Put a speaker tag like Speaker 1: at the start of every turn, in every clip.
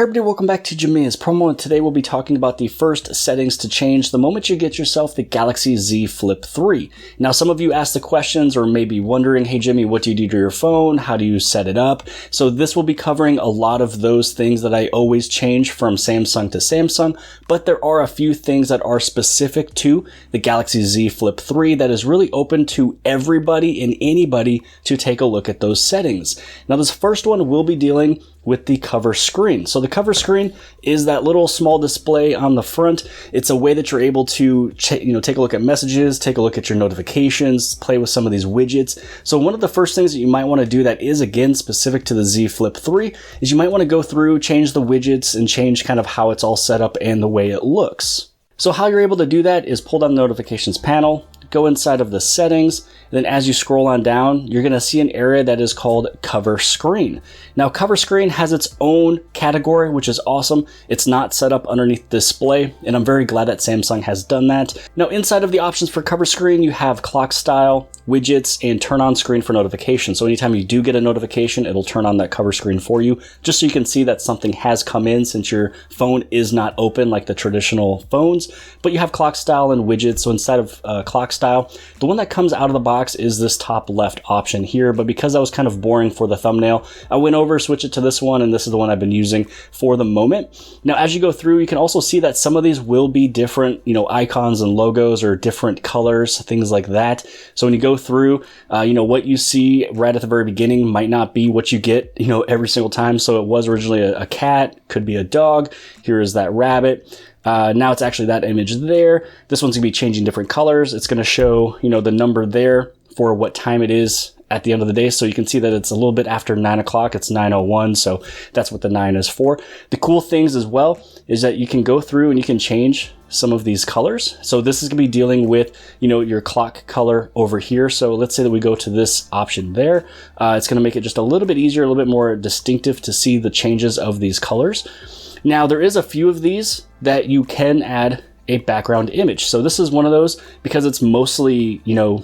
Speaker 1: everybody, welcome back to Jamia's Promo, and today we'll be talking about the first settings to change the moment you get yourself the Galaxy Z Flip 3. Now, some of you asked the questions or may be wondering, hey Jimmy, what do you do to your phone? How do you set it up? So this will be covering a lot of those things that I always change from Samsung to Samsung, but there are a few things that are specific to the Galaxy Z Flip 3 that is really open to everybody and anybody to take a look at those settings. Now, this first one will be dealing with the cover screen. So the cover screen is that little small display on the front. It's a way that you're able to take a look at messages, take a look at your notifications, play with some of these widgets. So one of the first things that you might want to do that is, again, specific to the Z Flip 3 is you might want to go through, change the widgets, and change kind of how it's all set up and the way it looks. So how you're able to do that is pull down the notifications panel, go inside of the settings, and then as you scroll on down, you're going to see an area that is called cover screen. Now, cover screen has its own category, which is awesome. It's not set up underneath display, and I'm very glad that Samsung has done that. Now, inside of the options for cover screen, you have clock style, widgets, and turn on screen for notifications. So anytime you do get a notification, it'll turn on that cover screen for you, just so you can see that something has come in since your phone is not open like the traditional phones. But you have clock style and widgets. So inside of clock style, the one that comes out of the box is this top left option here. But because that was kind of boring for the thumbnail, I went over, switched it to this one, and this is the one I've been using for the moment. Now, as you go through, you can also see that some of these will be different, icons and logos or different colors, things like that. So when you go through, what you see right at the very beginning might not be what you get, every single time. So it was originally a cat, could be a dog. Here is that rabbit. Now it's actually that image there. This one's gonna be changing different colors. It's gonna show, the number there for what time it is at the end of the day. So you can see that it's a little bit after 9 o'clock. It's 9:01. So that's what the 9 is for. The cool things as well is that you can go through and you can change some of these colors. So this is gonna be dealing with, your clock color over here. So let's say that we go to this option there. It's gonna make it just a little bit easier, a little bit more distinctive to see the changes of these colors. Now, there is a few of these that you can add a background image. So this is one of those because it's mostly,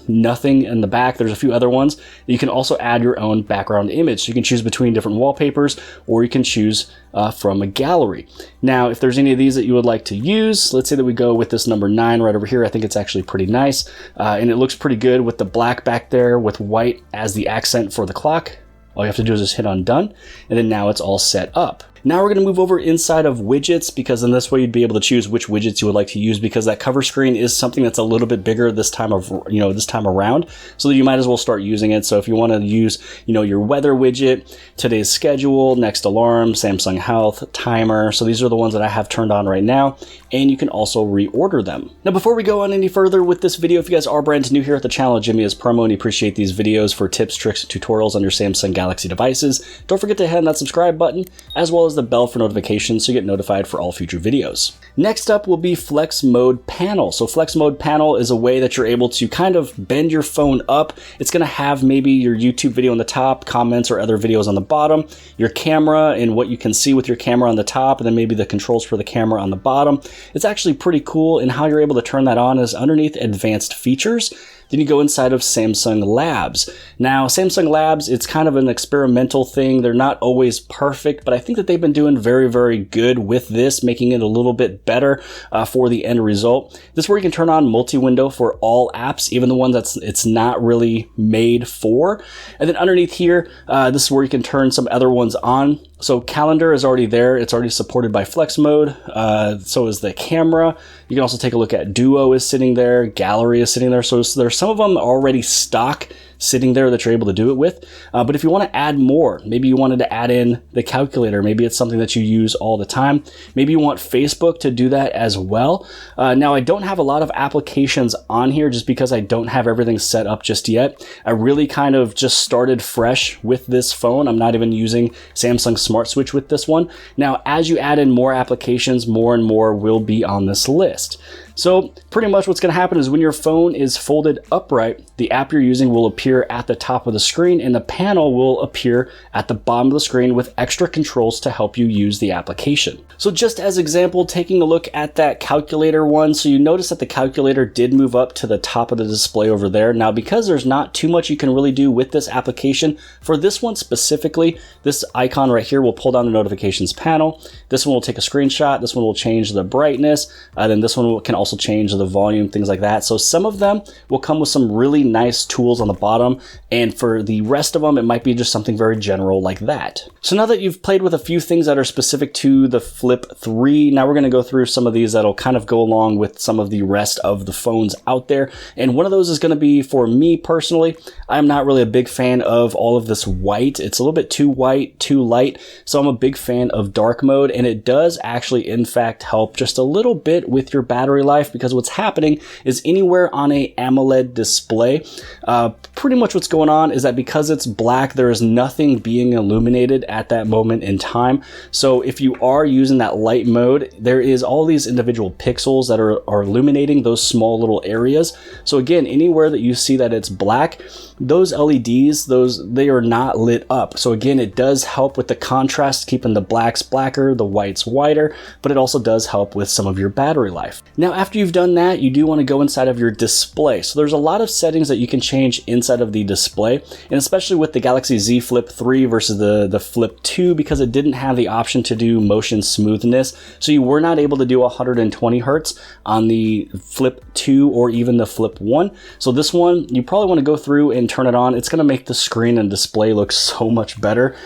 Speaker 1: nothing in the back. There's a few other ones. You can also add your own background image. So you can choose between different wallpapers, or you can choose from a gallery. Now, if there's any of these that you would like to use, let's say that we go with this number 9 right over here. I think it's actually pretty nice. And it looks pretty good with the black back there with white as the accent for the clock. All you have to do is just hit on done, and then now it's all set up. Now we're going to move over inside of widgets, because in this way you'd be able to choose which widgets you would like to use, because that cover screen is something that's a little bit bigger this time around, so that you might as well start using it. So if you want to use, your weather widget, today's schedule, next alarm, Samsung Health, timer. So these are the ones that I have turned on right now, and you can also reorder them. Now, before we go on any further with this video, if you guys are brand new here at the channel, Jamia's Promo, and you appreciate these videos for tips, tricks, and tutorials on your Samsung Galaxy devices, don't forget to hit on that subscribe button, as well as the bell for notifications so you get notified for all future videos. Next up will be Flex Mode Panel. So Flex Mode Panel is a way that you're able to kind of bend your phone up. It's going to have maybe your YouTube video on the top, comments or other videos on the bottom, your camera and what you can see with your camera on the top, and then maybe the controls for the camera on the bottom. It's actually pretty cool, and how you're able to turn that on is underneath Advanced Features. Then you go inside of Samsung Labs. Now, Samsung Labs, it's kind of an experimental thing. They're not always perfect, but I think that they've been doing very, very good with this, making it a little bit better for the end result. This is where you can turn on multi-window for all apps, even the ones it's not really made for. And then underneath here, this is where you can turn some other ones on. So calendar is already there. It's already supported by Flex Mode. So is the camera. You can also take a look at Duo is sitting there. Gallery is sitting there. So there's some of them already stock sitting there that you're able to do it with. But if you want to add more, maybe you wanted to add in the calculator, maybe it's something that you use all the time. Maybe you want Facebook to do that as well. Now, I don't have a lot of applications on here just because I don't have everything set up just yet. I really kind of just started fresh with this phone. I'm not even using Samsung Smart Switch with this one. Now, as you add in more applications, more and more will be on this list. So pretty much what's going to happen is when your phone is folded upright, the app you're using will appear at the top of the screen and the panel will appear at the bottom of the screen with extra controls to help you use the application. So just as example, taking a look at that calculator one, so you notice that the calculator did move up to the top of the display over there. Now, because there's not too much you can really do with this application, for this one specifically, this icon right here will pull down the notifications panel. This one will take a screenshot. This one will change the brightness. Then this one can also change the volume, things like that. So some of them will come with some really nice tools on the bottom, and for the rest of them, it might be just something very general like that. So now that you've played with a few things that are specific to the Flip 3, now we're going to go through some of these that'll kind of go along with some of the rest of the phones out there. And one of those is going to be, for me personally, I'm not really a big fan of all of this white. It's a little bit too white, too light. So I'm a big fan of dark mode, and it does actually in fact help just a little bit with your battery life, because what's happening is anywhere on a AMOLED display, pretty much what's going on is that because it's black, there is nothing being illuminated at that moment in time. So if you are using that light mode, there is all these individual pixels that are illuminating those small little areas. So again, anywhere that you see that it's black, those LEDs, they are not lit up. So again, it does help with the contrast, keeping the blacks blacker, the whites whiter, but it also does help with some of your battery life. Now, after you've done that, you do want to go inside of your display. So there's a lot of settings that you can change inside of the display, and especially with the Galaxy Z Flip 3 versus the Flip 2, because it didn't have the option to do motion smoothness. So you were not able to do 120 Hertz on the Flip 2 or even the Flip 1. So this one, you probably want to go through and turn it on. It's going to make the screen and display look so much better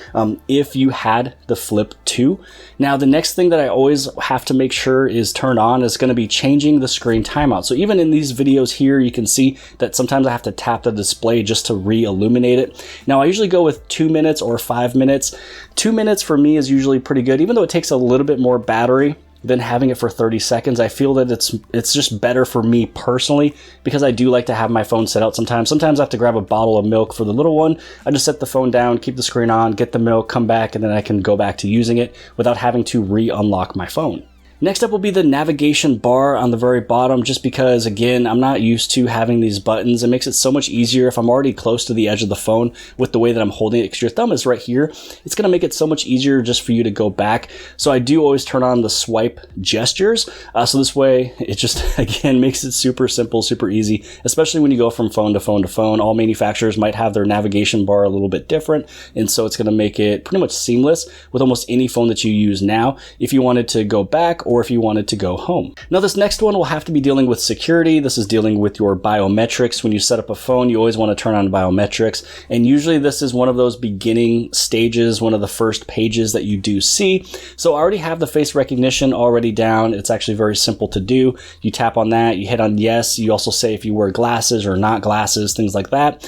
Speaker 1: if you had the Flip 2. Now, the next thing that I always have to make sure is turned on is going to be changing the screen timeout. So even in these videos here, you can see that sometimes I have to tap the display just to re-illuminate it. Now, I usually go with 2 minutes or 5 minutes. 2 minutes for me is usually pretty good, even though it takes a little bit more battery than having it for 30 seconds. I feel that it's just better for me personally, because I do like to have my phone set out sometimes. Sometimes I have to grab a bottle of milk for the little one. I just set the phone down, keep the screen on, get the milk, come back, and then I can go back to using it without having to re-unlock my phone. Next up will be the navigation bar on the very bottom, just because, again, I'm not used to having these buttons. It makes it so much easier if I'm already close to the edge of the phone with the way that I'm holding it, because your thumb is right here. It's going to make it so much easier just for you to go back. So I do always turn on the swipe gestures. So this way, it just, again, makes it super simple, super easy, especially when you go from phone to phone to phone. All manufacturers might have their navigation bar a little bit different, and so it's going to make it pretty much seamless with almost any phone that you use now if you wanted to go back or if you wanted to go home. Now, this next one will have to be dealing with security. This is dealing with your biometrics. When you set up a phone, you always want to turn on biometrics, and usually this is one of those beginning stages, one of the first pages that you do see. So I already have the face recognition already down. It's actually very simple to do. You tap on that, you hit on yes. You also say if you wear glasses or not glasses, things like that.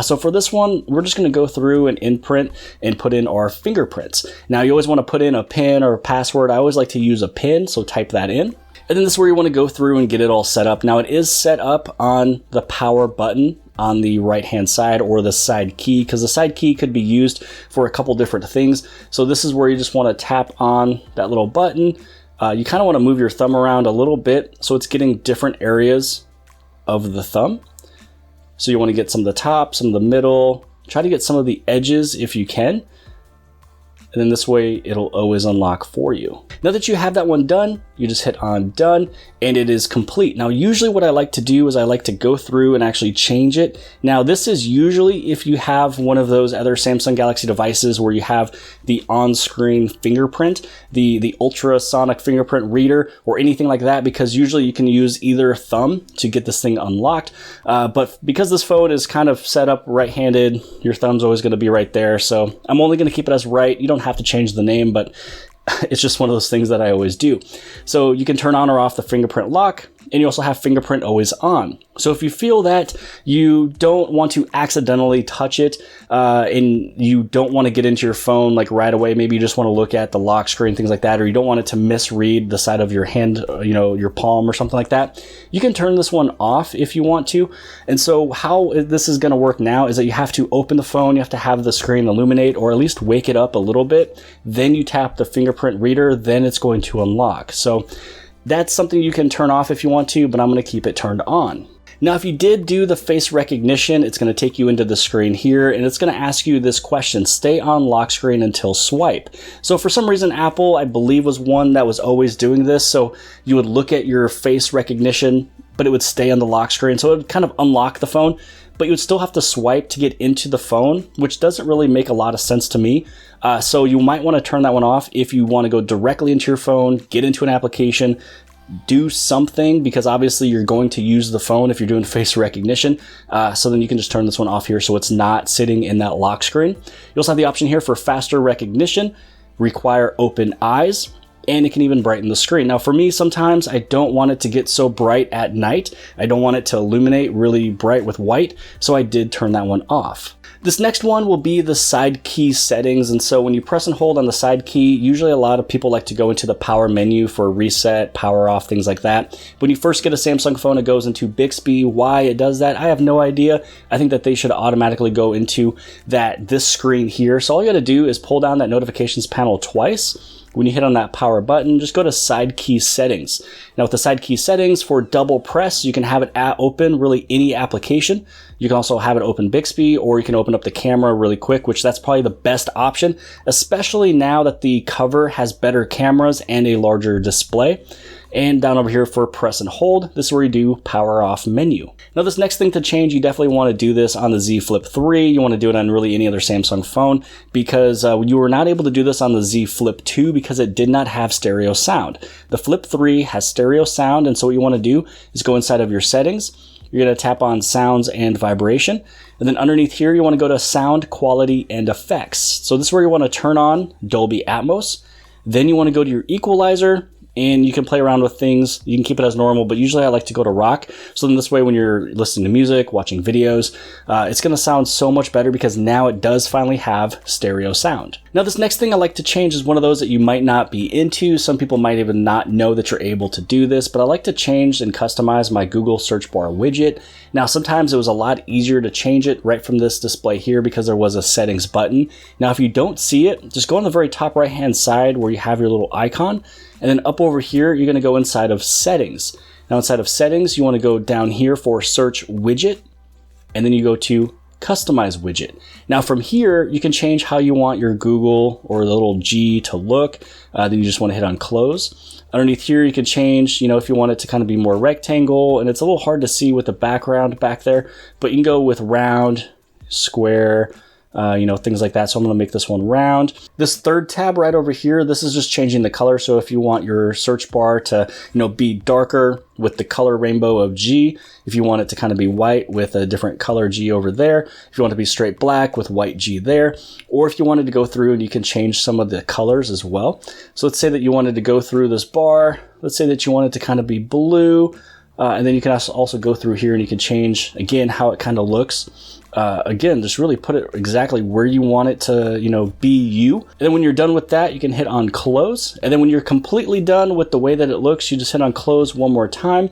Speaker 1: So for this one, we're just going to go through and imprint and put in our fingerprints. Now, you always want to put in a PIN or a password. I always like to use a PIN, so type that in. And then this is where you want to go through and get it all set up. Now, it is set up on the power button on the right hand side, or the side key, because the side key could be used for a couple different things. So this is where you just want to tap on that little button. You kind of want to move your thumb around a little bit so it's getting different areas of the thumb. So you want to get some of the top, some of the middle, try to get some of the edges if you can. And then this way it'll always unlock for you. Now that you have that one done, you just hit on done and it is complete. Now, usually what I like to do is I like to go through and actually change it. Now, this is usually if you have one of those other Samsung Galaxy devices where you have the on-screen fingerprint, the ultrasonic fingerprint reader, or anything like that, because usually you can use either thumb to get this thing unlocked. But because this phone is kind of set up right-handed, your thumb's always going to be right there. So I'm only going to keep it as right. You don't have to change the name, but it's just one of those things that I always do. So you can turn on or off the fingerprint lock, and you also have fingerprint always on. So if you feel that you don't want to accidentally touch it and you don't want to get into your phone like right away, maybe you just want to look at the lock screen, things like that, or you don't want it to misread the side of your hand, your palm or something like that, you can turn this one off if you want to. And so how this is going to work now is that you have to open the phone, you have to have the screen illuminate or at least wake it up a little bit, then you tap the fingerprint reader, then it's going to unlock. So That's something you can turn off if you want to, but I'm going to keep it turned on. Now, if you did do the face recognition, it's going to take you into the screen here, and it's going to ask you this question: stay on lock screen until swipe. So for some reason, Apple, I believe, was one that was always doing this. So you would look at your face recognition, but it would stay on the lock screen. So it would kind of unlock the phone, but you would still have to swipe to get into the phone, which doesn't really make a lot of sense to me. So you might want to turn that one off if you want to go directly into your phone, get into an application, do something, because obviously you're going to use the phone if you're doing face recognition. So then you can just turn this one off here so it's not sitting in that lock screen. You also have the option here for faster recognition, require open eyes, and it can even brighten the screen. Now for me, sometimes I don't want it to get so bright at night. I don't want it to illuminate really bright with white, so I did turn that one off. This next one will be the side key settings. And so when you press and hold on the side key, usually a lot of people like to go into the power menu for reset, power off, things like that. When you first get a Samsung phone, it goes into Bixby. Why it does that, I have no idea. I think that they should automatically go into this screen here. So all you got to do is pull down that notifications panel twice. When you hit on that power button, just go to side key settings. Now with the side key settings, for double press, you can have it open really any application. You can also have it open Bixby, or you can open up the camera really quick, which that's probably the best option, especially now that the cover has better cameras and a larger display. And down over here for press and hold, this is where you do power off menu. Now this next thing to change, you definitely want to do this on the Z Flip 3. You want to do it on really any other Samsung phone, because you were not able to do this on the Z Flip 2 because it did not have stereo sound. The Flip 3 has stereo sound, and so what you want to do is go inside of your settings. You're going to tap on sounds and vibration, and then underneath here you want to go to sound quality and effects. So this is where you want to turn on Dolby Atmos. Then you want to go to your equalizer, and you can play around with things. You can keep it as normal, but usually I like to go to rock. So then this way, when you're listening to music, watching videos, it's going to sound so much better because now it does finally have stereo sound. Now this next thing I like to change is one of those that you might not be into. Some people might even not know that you're able to do this, but I like to change and customize my Google search bar widget. Now sometimes it was a lot easier to change it right from this display here because there was a settings button. Now if you don't see it, just go on the very top right hand side where you have your little icon, and then up over here, you're going to go inside of settings. Now inside of settings, you want to go down here for search widget, and then you go to customize widget. Now from here, you can change how you want your Google or the little G to look. Then you just want to hit on close. Underneath here, you can change, if you want it to kind of be more rectangle, and it's a little hard to see with the background back there, but you can go with round, square, things like that. So I'm going to make this one round. This third tab right over here, this is just changing the color. So if you want your search bar to, be darker with the color rainbow of G, if you want it to kind of be white with a different color G over there, if you want it to be straight black with white G there, or if you wanted to go through and you can change some of the colors as well. So let's say that you wanted to go through this bar. Let's say that you want it to kind of be blue. And then you can also go through here and you can change, again, how it kind of looks. Again, just really put it exactly where you want it to, be you. And then when you're done with that, you can hit on close. And then when you're completely done with the way that it looks, you just hit on close one more time.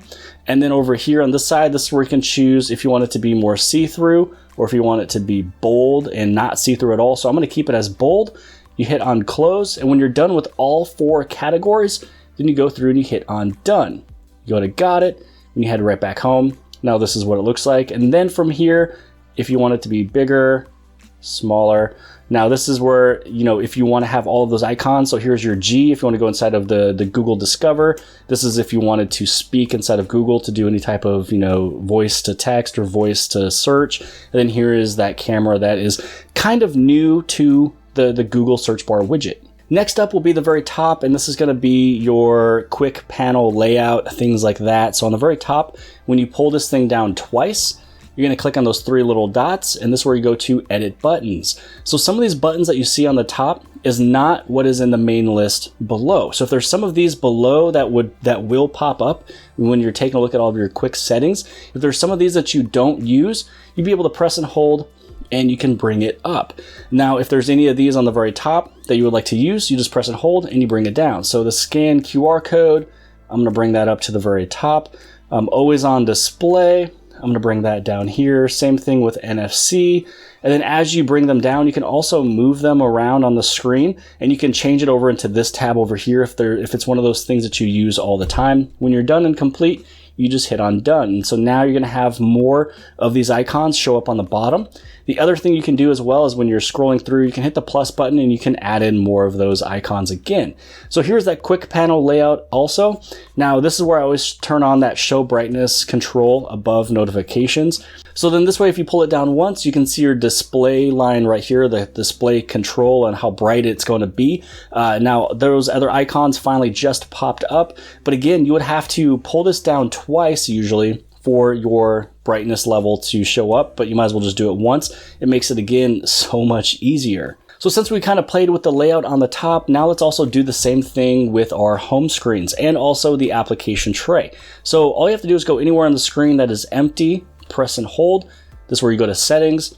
Speaker 1: And then over here on this side, this is where you can choose if you want it to be more see-through or if you want it to be bold and not see-through at all. So I'm going to keep it as bold. You hit on close. And when you're done with all 4 categories, then you go through and you hit on done. You go to got it. And you head right back home. Now this is what it looks like. And then from here, if you want it to be bigger, smaller. Now this is where, if you want to have all of those icons. So here's your G if you want to go inside of the Google Discover. This is if you wanted to speak inside of Google to do any type of, voice to text or voice to search. And then here is that camera that is kind of new to the Google search bar widget. Next up will be the very top, and this is going to be your quick panel layout, things like that. So on the very top, when you pull this thing down twice, you're going to click on those 3 little dots, and this is where you go to edit buttons. So some of these buttons that you see on the top is not what is in the main list below. So if there's some of these below that will pop up when you're taking a look at all of your quick settings, if there's some of these that you don't use, you'd be able to press and hold and you can bring it up. Now, if there's any of these on the very top that you would like to use, you just press and hold and you bring it down. So the scan QR code, I'm going to bring that up to the very top. Always on display. I'm going to bring that down here. Same thing with NFC. And then as you bring them down, you can also move them around on the screen, and you can change it over into this tab over here if it's one of those things that you use all the time. When you're done and complete, you just hit on done. And so now you're going to have more of these icons show up on the bottom. The other thing you can do as well is when you're scrolling through, you can hit the plus button and you can add in more of those icons again. So here's that quick panel layout also. Now this is where I always turn on that show brightness control above notifications. So then this way, if you pull it down once, you can see your display line right here, the display control and how bright it's going to be. Now those other icons finally just popped up, but again, you would have to pull this down twice usually for your brightness level to show up, but you might as well just do it once. It makes it again so much easier. So since we kind of played with the layout on the top, now let's also do the same thing with our home screens and also the application tray. So all you have to do is go anywhere on the screen that is empty, press and hold. This is where you go to settings,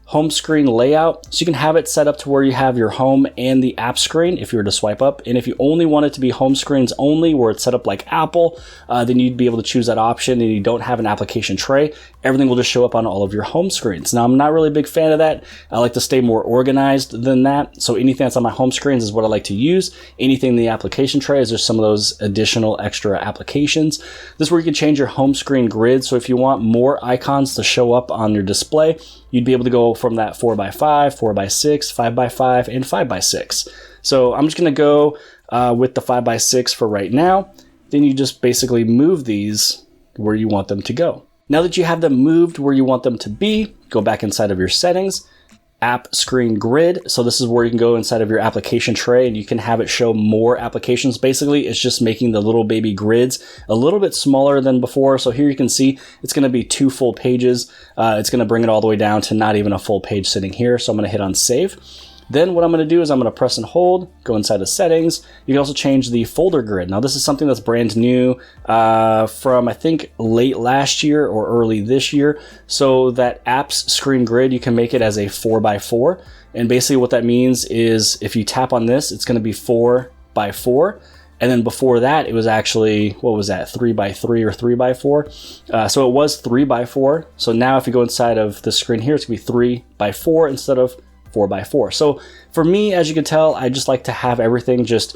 Speaker 1: home screen layout. So you can have it set up to where you have your home and the app screen if you were to swipe up. And if you only want it to be home screens only, where it's set up like Apple, then you'd be able to choose that option and you don't have an application tray. Everything will just show up on all of your home screens. Now, I'm not really a big fan of that. I like to stay more organized than that. So anything that's on my home screens is what I like to use. Anything in the application tray is just some of those additional extra applications. This is where you can change your home screen grid. So if you want more icons to show up on your display, you'd be able to go from that 4x5, 4x6, 5x5, and 5x6. So I'm just going to go with the 5x6 for right now. Then you just basically move these where you want them to go. Now that you have them moved where you want them to be, go back inside of your settings, app screen grid. So this is where you can go inside of your application tray and you can have it show more applications. Basically, it's just making the little baby grids a little bit smaller than before. So here you can see it's going to be 2 full pages. It's going to bring it all the way down to not even a full page sitting here. So I'm going to hit on save. Then what I'm going to do is I'm going to press and hold, go inside of settings. You can also change the folder grid. Now this is something that's brand new from I think late last year or early this year. So that apps screen grid, you can make it as a 4x4. And basically what that means is if you tap on this, it's going to be 4x4. And then before that, it was actually, what was that, 3x3 or 3x4? So it was 3x4. So now if you go inside of the screen here, it's going to be 3x4 instead of 4x4. So for me, as you can tell, I just like to have everything just,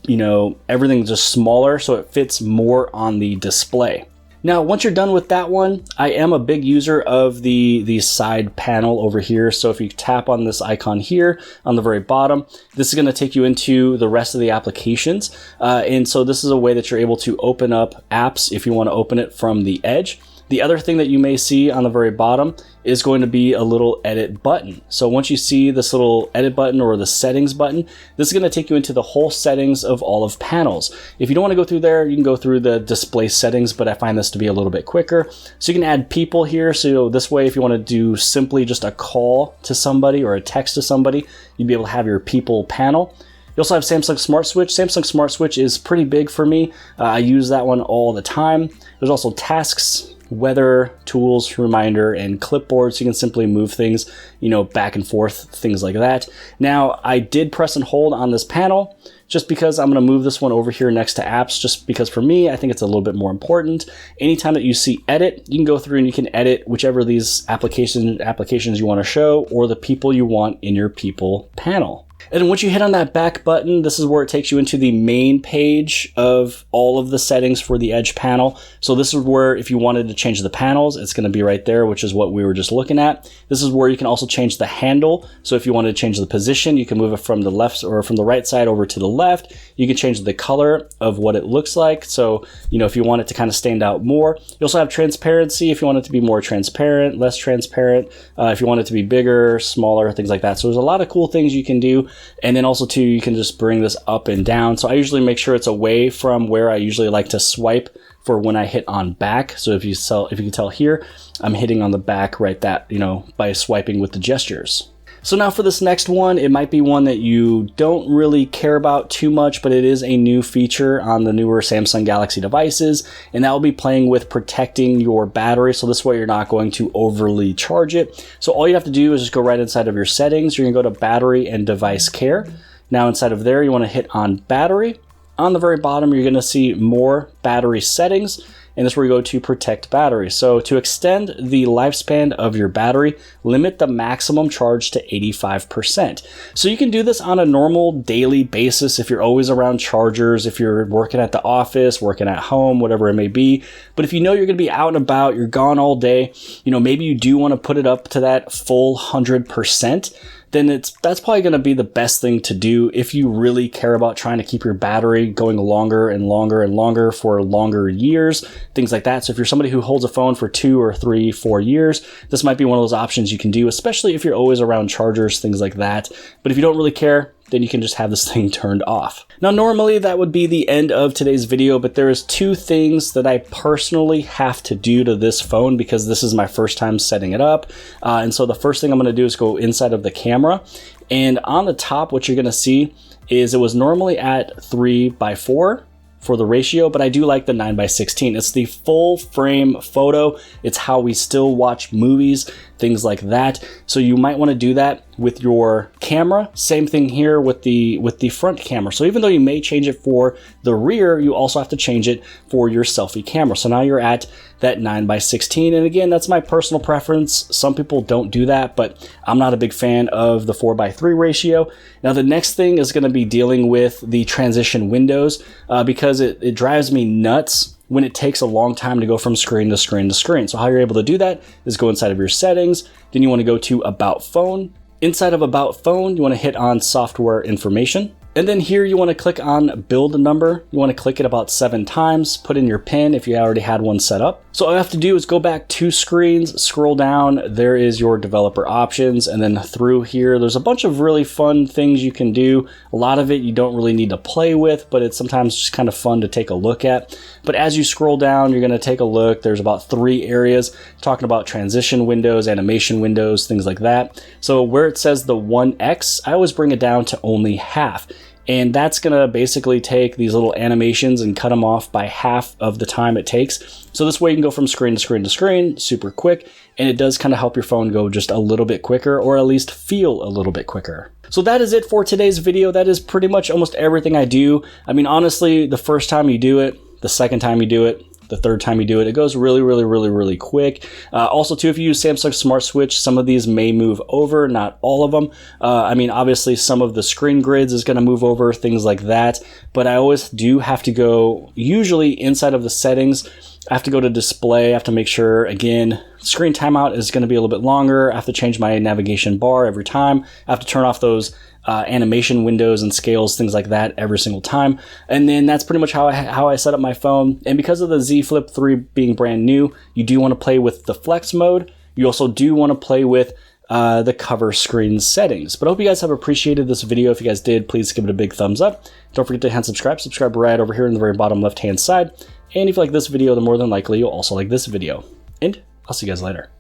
Speaker 1: everything just smaller so it fits more on the display. Now, once you're done with that one, I am a big user of the side panel over here. So if you tap on this icon here on the very bottom, this is going to take you into the rest of the applications. And so this is a way that you're able to open up apps if you want to open it from the edge. The other thing that you may see on the very bottom is going to be a little edit button. So once you see this little edit button or the settings button, this is going to take you into the whole settings of all of panels. If you don't want to go through there, you can go through the display settings, but I find this to be a little bit quicker. So you can add people here. So this way, if you want to do simply just a call to somebody or a text to somebody, you'd be able to have your people panel. You also have Samsung Smart Switch. Samsung Smart Switch is pretty big for me. I use that one all the time. There's also tasks, weather, tools, reminder, and clipboard, so you can simply move things, back and forth, things like that. Now, I did press and hold on this panel just because I'm going to move this one over here next to apps, just because for me, I think it's a little bit more important. Anytime that you see edit, you can go through and you can edit whichever of these applications you want to show or the people you want in your people panel. And then once you hit on that back button, this is where it takes you into the main page of all of the settings for the Edge panel. So this is where if you wanted to change the panels, it's going to be right there, which is what we were just looking at. This is where you can also change the handle. So if you wanted to change the position, you can move it from the left or from the right side over to the left. You can change the color of what it looks like. So, if you want it to kind of stand out more. You also have transparency if you want it to be more transparent, less transparent, if you want it to be bigger, smaller, things like that. So there's a lot of cool things you can do. And then also too, you can just bring this up and down. So I usually make sure it's away from where I usually like to swipe for when I hit on back. So if you can tell here, I'm hitting on the back right by swiping with the gestures. So now for this next one, it might be one that you don't really care about too much, but it is a new feature on the newer Samsung Galaxy devices, and that will be playing with protecting your battery. So this way you're not going to overly charge it. So all you have to do is just go right inside of your settings. You're gonna go to battery and device care. Now inside of there, you wanna hit on battery. On the very bottom, you're gonna see more battery settings. and this is where you go to protect battery. So to extend the lifespan of your battery, limit the maximum charge to 85%. So you can do this on a normal daily basis if you're always around chargers, if you're working at the office, working at home, whatever it may be. But if you know you're going to be out and about, you're gone all day, maybe you do want to put it up to that full 100%, then that's probably going to be the best thing to do if you really care about trying to keep your battery going longer and longer and longer for longer years, things like that. So if you're somebody who holds a phone for 2 or 3, 4 years, this might be one of those options you can do, especially if you're always around chargers, things like that. But if you don't really care, then you can just have this thing turned off. Now, normally that would be the end of today's video, but there is 2 things that I personally have to do to this phone because this is my first time setting it up. And so the first thing I'm going to do is go inside of the camera. And on the top, what you're going to see is it was normally at 3:4 for the ratio, but I do like the 9:16. It's the full frame photo. It's how we still watch movies, things like that. So you might want to do that with your camera. Same thing here with the front camera. So even though you may change it for the rear, you also have to change it for your selfie camera. So now you're at that 9:16. And again, that's my personal preference. Some people don't do that, but I'm not a big fan of the 4:3 ratio. Now the next thing is going to be dealing with the transition windows because it drives me nuts when it takes a long time to go from screen to screen to screen. So how you're able to do that is go inside of your settings. Then you want to go to About Phone. Inside of About Phone, you want to hit on Software Information. And then here you want to click on Build Number. You want to click it about 7 times, put in your PIN if you already had one set up. So all I have to do is go back 2 screens, scroll down, there is your developer options, and then through here, there's a bunch of really fun things you can do. A lot of it you don't really need to play with, but it's sometimes just kind of fun to take a look at. But as you scroll down, you're going to take a look. There's about 3 areas talking about transition windows, animation windows, things like that. So where it says the 1x, I always bring it down to only half. And that's going to basically take these little animations and cut them off by half of the time it takes. So this way you can go from screen to screen to screen super quick. And it does kind of help your phone go just a little bit quicker, or at least feel a little bit quicker. So that is it for today's video. That is pretty much almost everything I do. I mean, honestly, the first time you do it, the second time you do it, the third time you do it, it goes really quick. Also too, if you use Samsung Smart Switch, some of these may move over, not all of them. I mean, obviously some of the screen grids is going to move over, things like that. But I always do have to go, usually inside of the settings, I have to go to display. I have to make sure, again, screen timeout is going to be a little bit longer. I have to change my navigation bar every time. I have to turn off those animation windows and scales, things like that every single time. And then that's pretty much how I set up my phone. And because of the Z Flip 3 being brand new, you do want to play with the flex mode. You also do want to play with the cover screen settings. But I hope you guys have appreciated this video. If you guys did, please give it a big thumbs up. Don't forget to hand subscribe. Subscribe right over here in the very bottom left hand side. And if you like this video, then more than likely you'll also like this video. And I'll see you guys later.